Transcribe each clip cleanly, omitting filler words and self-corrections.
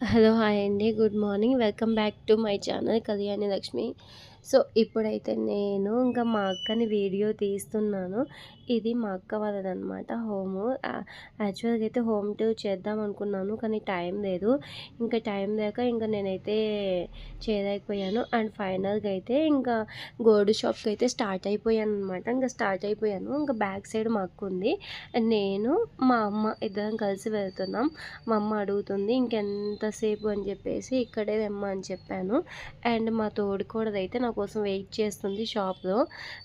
Hello! Hi అండి. Good morning. Welcome back to my channel Kalyani Lakshmi. So, ఇప్పుడైతే నేను ఇంకా మా అక్కని వీడియో తీస్తున్నాను. ఇది మా అక్క వాళ్ళదనమాట హోము. యాక్చువల్‌గా అయితే హోమ్ టూర్ చేద్దాం అనుకున్నాను. కానీ టైం లేదు. ఇంకా టైం లేక ఇంకా నేనైతే చేయలేకపోయాను. అండ్ ఫైనల్‌గా అయితే ఇంకా గోల్డ్ షాప్‌కైతే స్టార్ట్ అయిపోయాననమాట. ఇంకా స్టార్ట్ అయిపోయాను. ఇంకా బ్యాక్ సైడ్ మా అక్క ఉంది. అండ్ నేను, మా అమ్మ ఇద్దరం కలిసి వెళ్తున్నాం. మా అమ్మ అడుగుతుంది ఇంకెంతసేపు అని చెప్పేసి, ఇక్కడే తెమ్మా అని చెప్పాను. అండ్ మా తోడికోడలైతే నా కోసం వెయిట్ చేస్తుంది షాప్‌లో.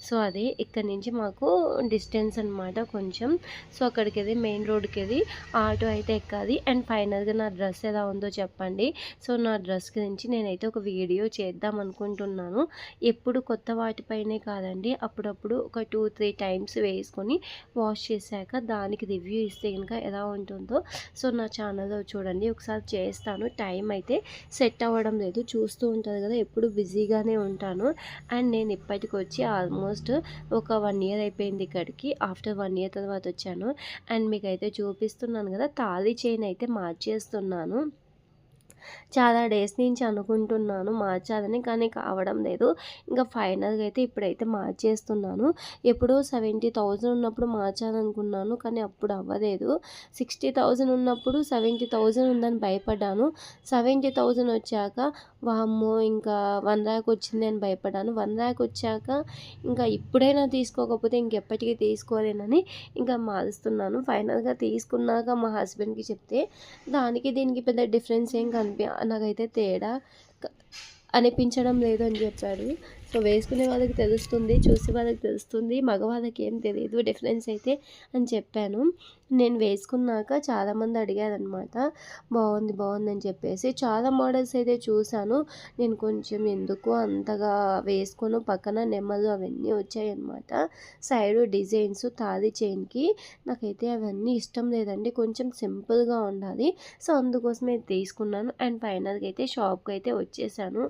సో, అది ఇక్కడి నుంచి మాకు డిస్టెన్స్ అనమాట కొంచెం. సో, అక్కడికెళ్ళి మెయిన్ రోడ్డుకెళ్ళి ఆటో అయితే ఎక్కాలి. అండ్ ఫైనల్‌గా నా డ్రెస్ ఎలా ఉందో చెప్పండి. సో, నా డ్రెస్ గురించి నేనైతే ఒక వీడియో చేద్దాం అనుకుంటున్నాను. ఎప్పుడు కొత్త వాటిపైనే కాదండి, అప్పుడప్పుడు ఒక 2, 3 టైమ్స్ వేసుకొని వాష్ చేశాక దానికి రివ్యూ ఇస్తే గనుక ఎలా ఉంటుందో సో నా ఛానల్లో చూడండి. ఒకసారి చేస్తాను. టైం అయితే సెట్ అవ్వడం లేదు. చూస్తూ ఉంటారు కదా, ఎప్పుడు బిజీగానే ఉంటాను. అండ్ నేను ఇప్పటికొచ్చి ఆల్మోస్ట్ ఒక 1 ఇయర్ అయిపోయింది ఇక్కడికి. ఆఫ్టర్ 1 ఇయర్ తర్వాత వచ్చాను. అండ్ మీకైతే చూపిస్తున్నాను కదా, తాళి చైన్ అయితే మార్చేస్తున్నాను. చాలా డేస్ నుంచి అనుకుంటున్నాను మార్చాలని, కానీ కావడం లేదు. ఇంకా ఫైనల్‌గా అయితే ఇప్పుడైతే మార్చేస్తున్నాను. ఎప్పుడో 70,000 ఉన్నప్పుడు మార్చాలనుకున్నాను, కానీ అప్పుడు అవ్వలేదు. 60,000 ఉన్నప్పుడు 70,000 ఉందని భయపడ్డాను. 70,000 వచ్చాక వామ్మో! ఇంకా 1,00,000 వచ్చింది అని భయపడ్డాను. 1,00,000 వచ్చాక ఇంకా ఇప్పుడైనా తీసుకోకపోతే ఇంకెప్పటికీ తీసుకోలేనని ఇంకా మారుస్తున్నాను. ఫైనల్‌గా తీసుకున్నాక మా హస్బెండ్‌కి చెప్తే దానికి దీనికి పెద్ద డిఫరెన్స్ ఏం నాకైతే తేడా క అనిపించడం లేదు అని చెప్పాడు. సో, వేసుకునే వాళ్ళకి తెలుస్తుంది, చూసే వాళ్ళకి తెలుస్తుంది, మగవాళ్ళకి ఏం తెలీదు డిఫరెన్స్ అయితే అని చెప్పాను. నేను వేసుకున్నాక చాలామంది అడిగారనమాట, బాగుంది బాగుంది అని చెప్పేసి. చాలా మోడల్స్ అయితే చూశాను. నేను కొంచెం ఎందుకో అంతగా వేసుకోను, పక్కన నెమలు అవన్నీ వచ్చాయన్నమాట. సైడు డిజైన్స్ తాళి చైన్‌కి నాకైతే అవన్నీ ఇష్టం లేదండి. కొంచెం సింపుల్‌గా ఉండాలి. సో, అందుకోసమే తీసుకున్నాను. అండ్ ఫైనల్‌గా అయితే షాప్‌కి అయితే వచ్చేసాను.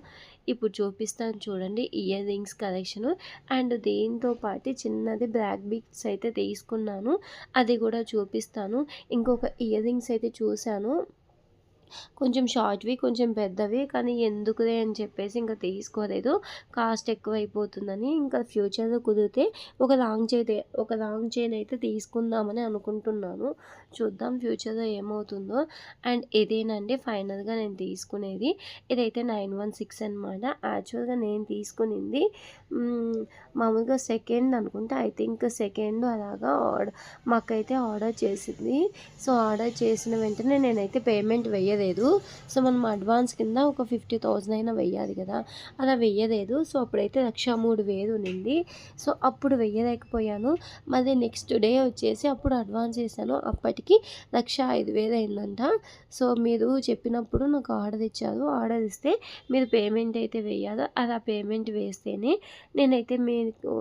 ఇప్పుడు చూపిస్తాను చూడండి ఇయర్ రింగ్స్ కలెక్షను. అండ్ దీంతో పాటు చిన్నది బ్లాక్ బీడ్స్ అయితే తీసుకున్నాను. అది కూడా చూపిస్తాను. ఇంకొక ఇయర్ రింగ్స్ అయితే చూశాను. కొంచెం షార్ట్‌వి, కొంచెం పెద్దవి. కానీ ఎందుకులే అని చెప్పేసి ఇంకా తీసుకోలేదు. కాస్ట్ ఎక్కువైపోతుందని. ఇంకా ఫ్యూచర్‌లో కుదిరితే ఒక లాంగ్ చైన్ అయితే తీసుకుందామని అనుకుంటున్నాను. చూద్దాం ఫ్యూచర్‌లో ఏమవుతుందో. అండ్ ఇదేనండి ఫైనల్‌గా నేను తీసుకునేది. ఇదైతే 916 అనమాట. యాక్చువల్‌గా నేను తీసుకునింది మామూలుగా సెకండ్ అనుకుంటా. ఐ థింక్ సెకండ్ అలాగా మాకైతే ఆర్డర్ చేసింది. సో, ఆర్డర్ చేసిన వెంటనే నేనైతే పేమెంట్ వేయలేదు. సో, మనం అడ్వాన్స్ కింద ఒక 50,000 అయినా వెయ్యాలి కదా, అలా వెయ్యలేదు. సో, అప్పుడైతే 1,03,000 ఉన్నింది. సో, అప్పుడు వెయ్యలేకపోయాను. మళ్ళీ నెక్స్ట్ డే వచ్చేసి అప్పుడు అడ్వాన్స్ చేశాను. అప్పటికి 1,05,000 అయిందంట. సో, మీరు చెప్పినప్పుడు నాకు ఆర్డర్ ఇచ్చారు. ఆర్డర్ ఇస్తే మీరు పేమెంట్ అయితే వేయాలి. అలా పేమెంట్ వేస్తేనే నేనైతే మీకు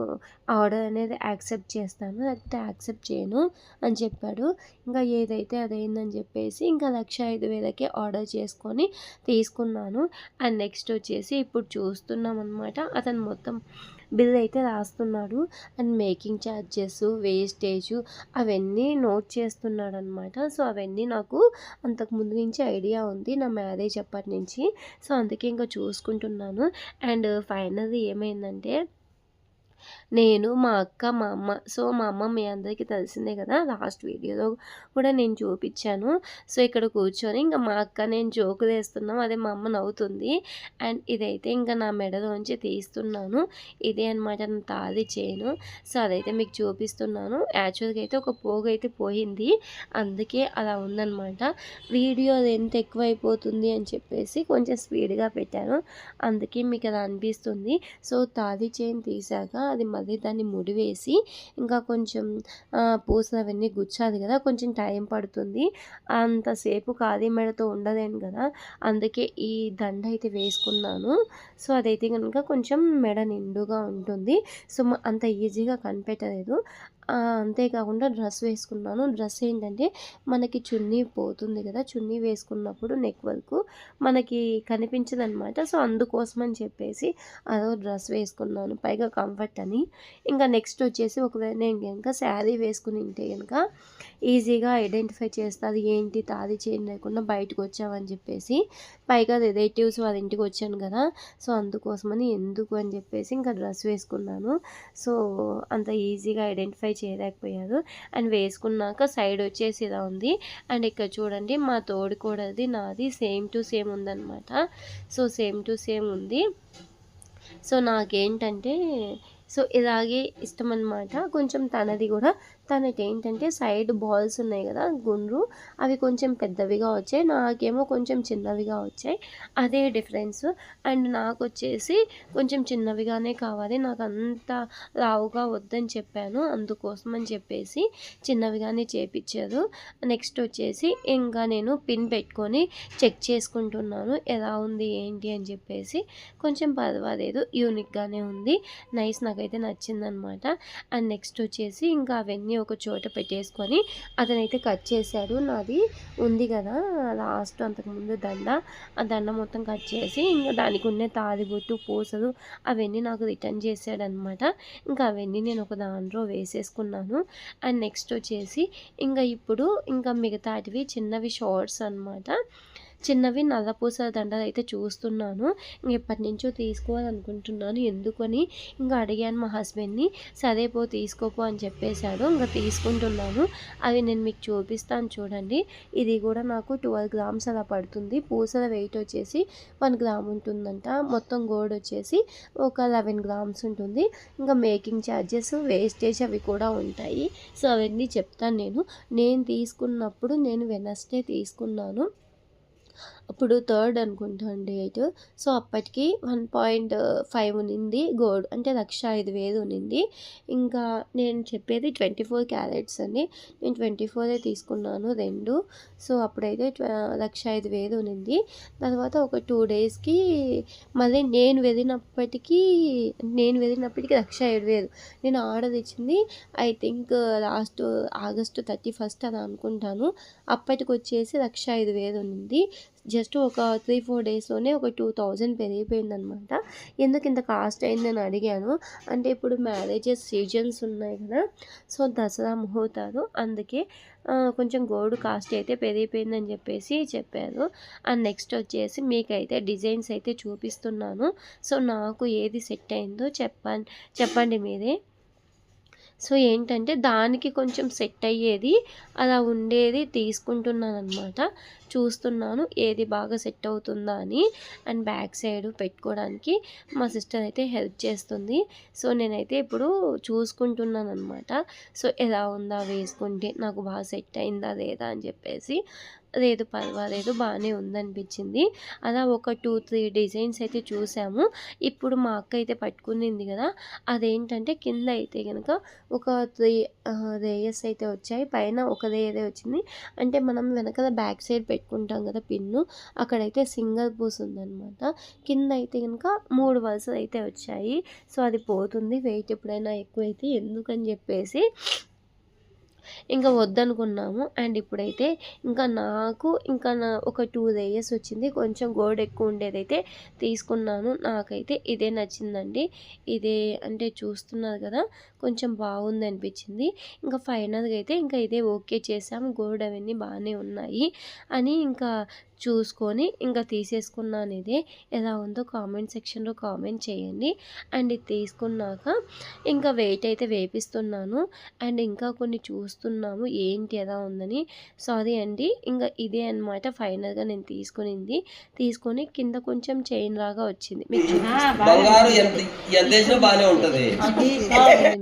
ఆర్డర్ అనేది యాక్సెప్ట్ చేస్తాను, లేకపోతే యాక్సెప్ట్ చేయను అని చెప్పాడు. ఇంకా ఏదైతే అదైందని చెప్పేసి ఇంకా 1,05,000కే ఆర్డర్ చేసుకొని తీసుకున్నాను. అండ్ నెక్స్ట్ వచ్చేసి ఇప్పుడు చూస్తున్నాం అనమాట. అతను మొత్తం బిల్ అయితే రాస్తున్నాడు. అండ్ మేకింగ్ ఛార్జెస్, వేస్టేజు అవన్నీ నోట్ చేస్తున్నాడనమాట. సో, అవన్నీ నాకు అంతకుముందు నుంచి ఐడియా ఉంది, నా మ్యారేజ్ అప్పటి నుంచి. సో, అందుకే ఇంకా చూసుకుంటున్నాను. అండ్ ఫైనల్లీ ఏమైందంటే నేను, మా అక్క, మా అమ్మ. సో, మా అమ్మ మీ అందరికీ తెలిసిందే కదా, లాస్ట్ వీడియోలో కూడా నేను చూపిచ్చాను. సో, ఇక్కడ కూర్చొని ఇంక మా అక్క నేను జోకులేస్తున్నాం. అదే మా అమ్మ నవ్వుతుంది. అండ్ ఇదైతే ఇంకా నా మెడలోంచి తీస్తున్నాను. ఇదే అనమాట నా తాళి చైను. సో, అదైతే మీకు చూపిస్తున్నాను. యాక్చువల్‌గా అయితే ఒక పోగైతే పోయింది. అందుకే అలా ఉందనమాట. వీడియో లెంత్ ఎక్కువైపోతుంది అని చెప్పేసి కొంచెం స్పీడ్‌గా పెట్టాను. అందుకే మీకు అలా అనిపిస్తుంది. సో, తాళి చైన్ తీసాక అది మళ్ళీ దాన్ని ముడివేసి ఇంకా కొంచెం పూసలు అవన్నీ గుచ్చాలి కదా, కొంచెం టైం పడుతుంది. అంతసేపు ఖాళీ మెడతో ఉండలేను కదా, అందుకే ఈ దండ అయితే వేసుకున్నాను. సో, అదైతే కనుక కొంచెం మెడ నిండుగా ఉంటుంది. సో, అంత ఈజీగా కనిపెట్టలేదు. అంతేకాకుండా డ్రెస్ వేసుకున్నాను. డ్రెస్ ఏంటంటే మనకి చున్నీ పోతుంది కదా, చున్నీ వేసుకున్నప్పుడు నెక్ వరకు మనకి కనిపించదనమాట. సో అందుకోసం అని చెప్పేసి అదో డ్రెస్ వేసుకున్నాను, పైగా కంఫర్ట్ అని. ఇంకా నెక్స్ట్ వచ్చేసి ఒకవేళ నేను కనుక శారీ వేసుకుని ఉంటే కనుక ఈజీగా ఐడెంటిఫై చేస్తుంది, ఏంటి తాది చైన్ లేకుండా బయటకు వచ్చామని చెప్పేసి. పైగా రిలేటివ్స్ వాళ్ళ ఇంటికి వచ్చాను కదా, సో అందుకోసమని ఎందుకు అని చెప్పేసి ఇంకా డ్రెస్ వేసుకున్నాను. సో అంత ఈజీగా ఐడెంటిఫై చేయలేకపోయారు. అండ్ వేసుకున్నాక సైడ్ వచ్చేసి ఇలా ఉంది. అండ్ ఇక్కడ చూడండి మా తోడికోడలిది నాది సేమ్ టు సేమ్ ఉందన్నమాట. సో సేమ్ టు సేమ్ ఉంది. సో నాకేంటంటే సో ఇలాగే ఇష్టం అనమాట. కొంచెం తనది కూడా, తనకి ఏంటంటే సైడ్ బాల్స్ ఉన్నాయి కదా గుండ్రు, అవి కొంచెం పెద్దవిగా వచ్చాయి, నాకేమో కొంచెం చిన్నవిగా వచ్చాయి, అదే డిఫరెన్స్. అండ్ నాకు వచ్చేసి కొంచెం చిన్నవిగానే కావాలి, నాకు అంత లావుగా వద్దని చెప్పాను, అందుకోసం అని చెప్పేసి చిన్నవిగానే చేపించారు. నెక్స్ట్ వచ్చేసి ఇంకా నేను పిన్ పెట్టుకొని చెక్ చేసుకుంటున్నాను ఎలా ఉంది ఏంటి అని చెప్పేసి. కొంచెం పర్వాలేదు, యూనిక్గానే ఉంది, నైస్, నాకైతే నచ్చిందనమాట. అండ్ నెక్స్ట్ వచ్చేసి ఇంకా అవన్నీ ఒక చోట పెట్టేసుకొని అతనైతే కట్ చేశాడు. నాది ఉంది కదా లాస్ట్ అంతకుముందు దండ, ఆ దండ మొత్తం కట్ చేసి ఇంకా దానికి ఉన్న తాలిబొట్టు పూసలు అవన్నీ నాకు రిటర్న్ చేశాడనమాట. ఇంకా అవన్నీ నేను ఒక దాంట్లో వేసేసుకున్నాను. అండ్ నెక్స్ట్ వచ్చేసి ఇంకా ఇప్పుడు ఇంకా మిగతాటివి చిన్నవి షార్ట్స్ అనమాట, చిన్నవి నల్లపూసల దండలు అయితే చూస్తున్నాను. ఎప్పటి నుంచో తీసుకోవాలనుకుంటున్నాను, ఎందుకని ఇంకా అడిగాను మా హస్బెండ్ని, సరే పో తీసుకోపో అని చెప్పేశాడు. ఇంకా తీసుకుంటున్నాను. అవి నేను మీకు చూపిస్తాను చూడండి. ఇది కూడా నాకు 12 గ్రామ్స్ అలా పడుతుంది. పూసల వెయిట్ వచ్చేసి 1 గ్రామ్ ఉంటుందంట. మొత్తం గోల్డ్ వచ్చేసి ఒక 11 గ్రామ్స్ ఉంటుంది. ఇంకా మేకింగ్ ఛార్జెస్, వేస్టేజ్ అవి కూడా ఉంటాయి. సో అవన్నీ చెప్తాను నేను తీసుకున్నప్పుడు నేను వెనస్డే తీసుకున్నాను, అప్పుడు 3rd అనుకుంటా డేట్. సో అప్పటికి 1.5 ఉన్నింది గోల్డ్, అంటే 1,05,000 ఉన్నింది. ఇంకా నేను చెప్పేది 24 క్యారెట్స్ అండి, నేను 24 తీసుకున్నాను రెండు. సో అప్పుడైతే 1,05,000 ఉన్నింది. తర్వాత ఒక 2 డేస్కి మళ్ళీ నేను వెళ్ళినప్పటికీ 1,07,000. నేను ఆర్డర్ ఇచ్చింది ఐ థింక్ లాస్ట్ ఆగస్టు 31 అని అనుకుంటాను. అప్పటికి వచ్చేసి 1,05,000 ఉన్నింది. జస్ట్ ఒక 3-4 డేస్లోనే ఒక 2,000 పెరిగిపోయిందనమాట. ఎందుకు ఇంత కాస్ట్ అయిందని అడిగాను. అంటే ఇప్పుడు మ్యారేజెస్ సీజన్స్ ఉన్నాయి కదా, సో దసరా ముహూర్తాలు, అందుకే కొంచెం గోల్డ్ కాస్ట్ అయితే పెరిగిపోయిందని చెప్పేసి చెప్పారు. అండ్ నెక్స్ట్ వచ్చేసి మీకైతే డిజైన్స్ అయితే చూపిస్తున్నాను. సో నాకు ఏది సెట్ అయిందో చెప్పండి మీరే. సో ఏంటంటే దానికి కొంచెం సెట్ అయ్యేది అలా ఉండేది తీసుకుంటున్నాను అనమాట. చూస్తున్నాను ఏది బాగా సెట్ అవుతుందా అని. అండ్ బ్యాక్ సైడ్ పెట్టుకోవడానికి మా సిస్టర్ అయితే హెల్ప్ చేస్తుంది. సో నేనైతే ఇప్పుడు చూసుకుంటున్నాను అనమాట. సో ఎలా ఉందా వేసుకుంటే, నాకు బాగా సెట్ అయిందా లేదా అని చెప్పేసి. లేదు పర్వాలేదు, బాగానే ఉందనిపించింది. అలా ఒక 2-3 డిజైన్స్ అయితే చూసాము. ఇప్పుడు మా అక్క అయితే పట్టుకునింది కదా, అదేంటంటే కింద అయితే కనుక ఒక 3 రేయర్స్ అయితే వచ్చాయి, పైన ఒక రేయరే వచ్చింది. అంటే మనం వెనకాల బ్యాక్ సైడ్ పెట్టుకుంటాం కదా పిన్ను, అక్కడైతే సింగల్ పూస్ ఉందన్నమాట. కింద అయితే కనుక 3 వరుసలు అయితే వచ్చాయి. సో అది పోతుంది వెయిట్ ఎప్పుడైనా ఎక్కువైతే, ఎందుకని చెప్పేసి ఇంకా వద్దనుకున్నాము. అండ్ ఇప్పుడైతే ఇంకా నాకు ఇంకా ఒక 2 లేయర్స్ వచ్చింది, కొంచెం గోల్డ్ ఎక్కువ ఉండేదైతే తీసుకున్నాను. నాకైతే ఇదే నచ్చిందండి. ఇదే అంటే చూస్తున్నారు కదా, కొంచెం బాగుంది అనిపించింది. ఇంకా ఫైనల్గా అయితే ఇంకా ఇదే ఓకే చేసాము, గోల్డ్ అవన్నీ బాగానే ఉన్నాయి అని ఇంకా చూసుకొని ఇంకా తీసేసుకున్నాను. ఇదే ఎలా ఉందో కామెంట్ సెక్షన్లో కామెంట్ చేయండి. అండ్ ఇది తీసుకున్నాక ఇంకా వెయిట్ అయితే వేపిస్తున్నాను. అండ్ ఇంకా కొన్ని చూస్తున్నాము ఏంటి ఎలా ఉందని. సారీ అండి, ఇంకా ఇదే అనమాట ఫైనల్గా నేను తీసుకొని కింద కొంచెం చైన్ లాగా వచ్చింది, మీకు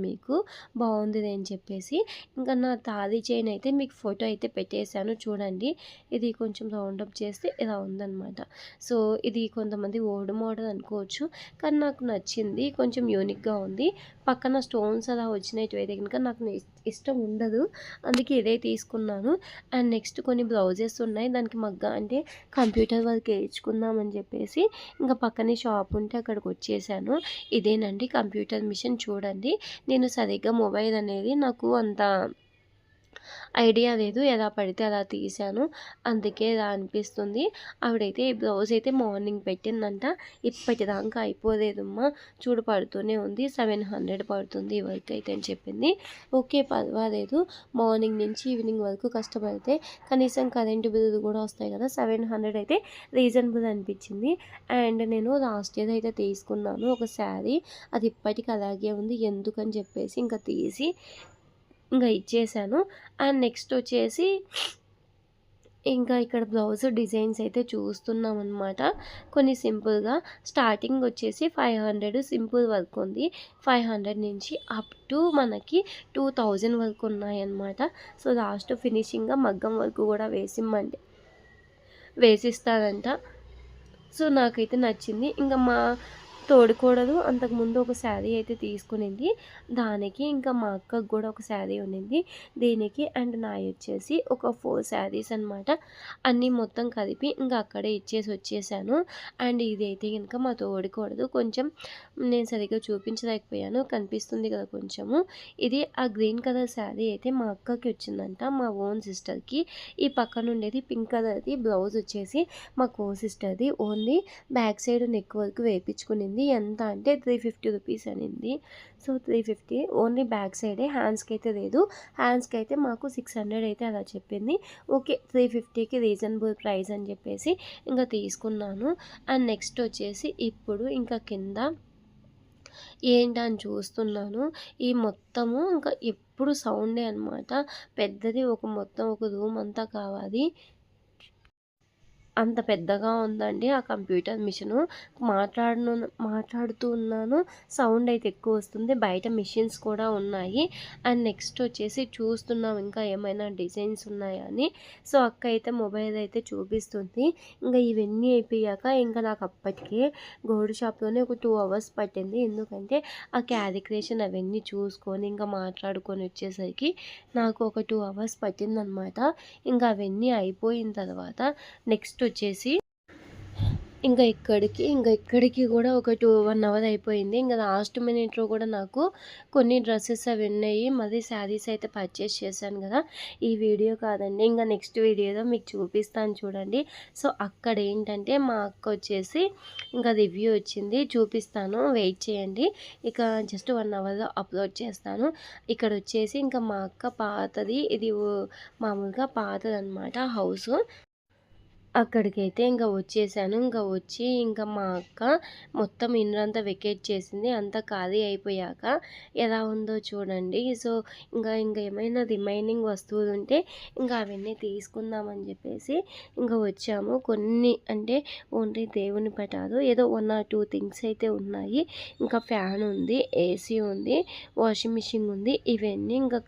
మీకు బాగుంది అని చెప్పేసి. ఇంకా నా తాళి చైన్ అయితే మీకు ఫోటో అయితే పెట్టేశాను చూడండి. ఇది కొంచెం రౌండప్ వచ్చేసి ఇలా ఉందనమాట. సో ఇది కొంతమంది ఓల్డ్ మోడల్ అనుకోవచ్చు, కానీ నాకు నచ్చింది. కొంచెం యూనిక్గా ఉంది. పక్కన స్టోన్స్ అలా వచ్చినవి కనుక నాకు ఇష్టం ఉండదు, అందుకే ఇదే తీసుకున్నాను. అండ్ నెక్స్ట్ కొన్ని బ్లౌజెస్ ఉన్నాయి, దానికి మగ్గ అంటే కంప్యూటర్ వర్క్ వేయించుకుందామని చెప్పేసి ఇంకా పక్కనే షాప్ ఉంటే అక్కడికి వచ్చేసాను. ఇదేనండి కంప్యూటర్ మిషన్. చూడండి, నేను సరిగ్గా మొబైల్ అనేది నాకు అంత ఐడియా లేదు, ఎలా పడితే అలా తీశాను, అందుకే ఇలా అనిపిస్తుంది. ఆవిడైతే ఈ బ్లౌజ్ అయితే మార్నింగ్ పెట్టిందంట, ఇప్పటిదాకా అయిపోలేదమ్మా, చూడు పడుతూనే ఉంది, 700 పడుతుంది ఈ వర్క్ అయితే అని చెప్పింది. ఓకే, పర్వాలేదు, మార్నింగ్ నుంచి ఈవినింగ్ వరకు కష్టపడితే కనీసం కరెంటు బిల్లులు కూడా వస్తాయి కదా, 700 అయితే రీజనబుల్ అనిపించింది. అండ్ నేను లాస్ట్ ఇయర్ అయితే తీసుకున్నాను ఒక శారీ, అది ఇప్పటికి అలాగే ఉంది, ఎందుకని చెప్పేసి ఇంకా తీసి ఇంకా ఇచ్చేసాను. అండ్ నెక్స్ట్ వచ్చేసి ఇంకా ఇక్కడ బ్లౌజ్ డిజైన్స్ అయితే చూస్తున్నాం అనమాట. కొన్ని సింపుల్గా స్టార్టింగ్ వచ్చేసి 500 సింపుల్ వర్క్ ఉంది, 500 నుంచి అప్ టు మనకి 2000 వరకు ఉన్నాయన్నమాట. సో లాస్ట్ ఫినిషింగ్గా మగ్గం వర్క్ కూడా వేసిస్తారంట. సో నాకైతే నచ్చింది. ఇంకా మా తోడికోడలు అంతకుముందు ఒక శారీ అయితే తీసుకునింది, దానికి ఇంకా మా అక్కకు కూడా ఒక శారీ ఉన్నింది దీనికి, అండ్ నాయి వచ్చేసి ఒక 4 శారీస్ అనమాట. అన్నీ మొత్తం కలిపి ఇంకా అక్కడే ఇచ్చేసి వచ్చేసాను. అండ్ ఇదైతే కనుక మా తోడికోడలు, కొంచెం నేను సరిగ్గా చూపించలేకపోయాను, కనిపిస్తుంది కదా కొంచెము. ఇది ఆ గ్రీన్ కలర్ శారీ అయితే మా అక్కకి వచ్చిందంట, మా ఓన్ సిస్టర్కి. ఈ పక్కన ఉండేది పింక్ కలర్ది బ్లౌజ్ వచ్చేసి మా కో సిస్టర్ది. ఓన్లీ బ్యాక్ సైడ్ నెక్ వరకు వేయించుకునింది. ఎంత అంటే 350 రూపీస్ అనింది. సో 350 ఓన్లీ బ్యాక్ సైడే, హ్యాండ్స్కి అయితే లేదు. హ్యాండ్స్కి అయితే మాకు 600 అయితే అలా చెప్పింది. ఓకే, 350కి రీజనబుల్ ప్రైస్ అని చెప్పేసి ఇంకా తీసుకున్నాను. అండ్ నెక్స్ట్ వచ్చేసి ఇప్పుడు ఇంకా కింద ఏంటని చూస్తున్నాను. ఈ మొత్తము ఇంకా ఎప్పుడు సౌండే అనమాట, పెద్దది మొత్తం ఒక రూమ్ అంతా కావాలి, అంత పెద్దగా ఉందండి ఆ కంప్యూటర్ మిషను. మాట్లాడుతూ ఉన్నాను, సౌండ్ అయితే ఎక్కువ వస్తుంది. బయట మిషన్స్ కూడా ఉన్నాయి. అండ్ నెక్స్ట్ వచ్చేసి చూస్తున్నాం ఇంకా ఏమైనా డిజైన్స్ ఉన్నాయా అని. సో అక్క అయితే మొబైల్ అయితే చూపిస్తుంది. ఇంకా ఇవన్నీ అయిపోయాక ఇంకా నాకు అప్పటికే గోల్డ్ షాప్లోనే ఒక 2 అవర్స్ పట్టింది, ఎందుకంటే ఆ క్యాలిక్యులేషన్ అవన్నీ చూసుకొని ఇంకా మాట్లాడుకొని వచ్చేసరికి నాకు ఒక 2 అవర్స్ పట్టిందనమాట. ఇంకా అవన్నీ అయిపోయిన తర్వాత నెక్స్ట్ వచ్చేసి ఇంకా ఇక్కడికి కూడా ఒక 1 అవర్ అయిపోయింది. ఇంకా లాస్ట్ మినిట్లో కూడా నాకు కొన్ని డ్రెస్సెస్ అవి ఉన్నాయి, మళ్ళీ శారీస్ అయితే పర్చేస్ చేశాను కదా, ఈ వీడియో కాదండి, ఇంకా నెక్స్ట్ వీడియోలో మీకు చూపిస్తాను చూడండి. సో అక్కడ ఏంటంటే మా అక్క వచ్చేసి ఇంకా రివ్యూ వచ్చింది, చూపిస్తాను, వెయిట్ చేయండి. ఇక జస్ట్ 1 అవర్లో అప్లోడ్ చేస్తాను. ఇక్కడ వచ్చేసి ఇంకా మా అక్క పాతది, ఇది మామూలుగా పాతది అనమాట హౌస్. అక్కడికైతే ఇంకా వచ్చేసాను. ఇంకా వచ్చి ఇంకా మా అక్క మొత్తం ఇల్లంతా వెకేట్ చేసింది. అంతా ఖాళీ అయిపోయాక ఎలా ఉందో చూడండి. సో ఇంకా ఏమైనా రిమైనింగ్ వస్తువులు ఉంటే ఇంకా అవన్నీ తీసుకుందామని చెప్పేసి ఇంకా వచ్చాము. కొన్ని అంటే ఓన్లీ దేవుని పటాలు, ఏదో 1 or 2 థింగ్స్ అయితే ఉన్నాయి. ఇంకా ఫ్యాన్ ఉంది, ఏసీ ఉంది, వాషింగ్ మిషన్ ఉంది. ఇవన్నీ ఇంకా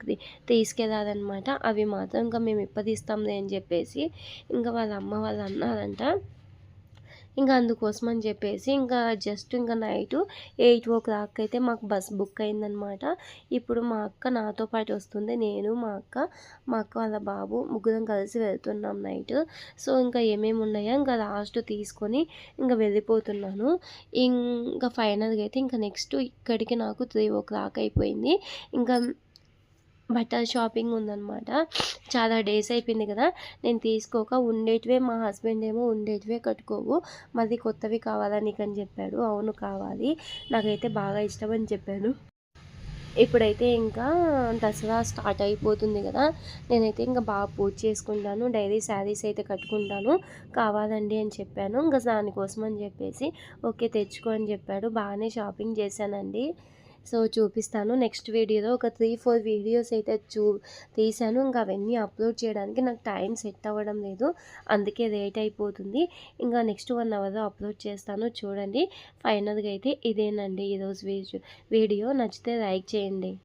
తీసుకెళ్ళాలన్నమాట. అవి మాత్రం ఇంకా మేము ఇప్పదిస్తాంలే అని చెప్పేసి ఇంకా వాళ్ళ అమ్మ వాళ్ళు అన్నారంట. ఇంకా అందుకోసం అని చెప్పేసి ఇంకా జస్ట్ ఇంకా నైట్ 8 o'clock అయితే మాకు బస్ బుక్ అయిందనమాట. ఇప్పుడు మా అక్క నాతో పాటు వస్తుంది, నేను మా అక్క వాళ్ళ బాబు ముగ్గురం కలిసి వెళ్తున్నాం నైట్. సో ఇంకా ఏమేమి ఉన్నాయో ఇంకా లాస్ట్ తీసుకొని ఇంకా వెళ్ళిపోతున్నాను. ఇంకా ఫైనల్గా అయితే ఇంకా నెక్స్ట్ ఇక్కడికి నాకు 3 o'clock అయిపోయింది. ఇంకా బట్టల షాపింగ్ ఉందన్నమాట. చాలా డేస్ అయిపోయింది కదా నేను తీసుకోక, ఉండేటివే మా హస్బెండ్ ఏమో ఉండేటివే కట్టుకోవు, మళ్ళీ కొత్తవి కావాలా నీకు అని చెప్పాడు. అవును కావాలి, నాకైతే బాగా ఇష్టం అని చెప్పాను. ఇప్పుడైతే ఇంకా దసరా స్టార్ట్ అయిపోతుంది కదా, నేనైతే ఇంకా బాగా పూజ చేసుకుంటాను, డైలీ శారీస్ అయితే కట్టుకుంటాను, కావాలండి అని చెప్పాను. ఇంకా దానికోసం అని చెప్పేసి ఓకే తెచ్చుకో అని చెప్పాడు. బాగానే షాపింగ్ చేశానండి. సో చూపిస్తాను నెక్స్ట్ వీడియోలో. ఒక 3-4 వీడియోస్ అయితే తీసాను. ఇంకా అవన్నీ అప్లోడ్ చేయడానికి నాకు టైం సెట్ అవ్వడం లేదు, అందుకే లేట్ అయిపోతుంది. ఇంకా నెక్స్ట్ 1 అవర్లో అప్లోడ్ చేస్తాను చూడండి. ఫైనల్గా అయితే ఇదేనండి ఈరోజు వీడియో. నచ్చితే లైక్ చేయండి.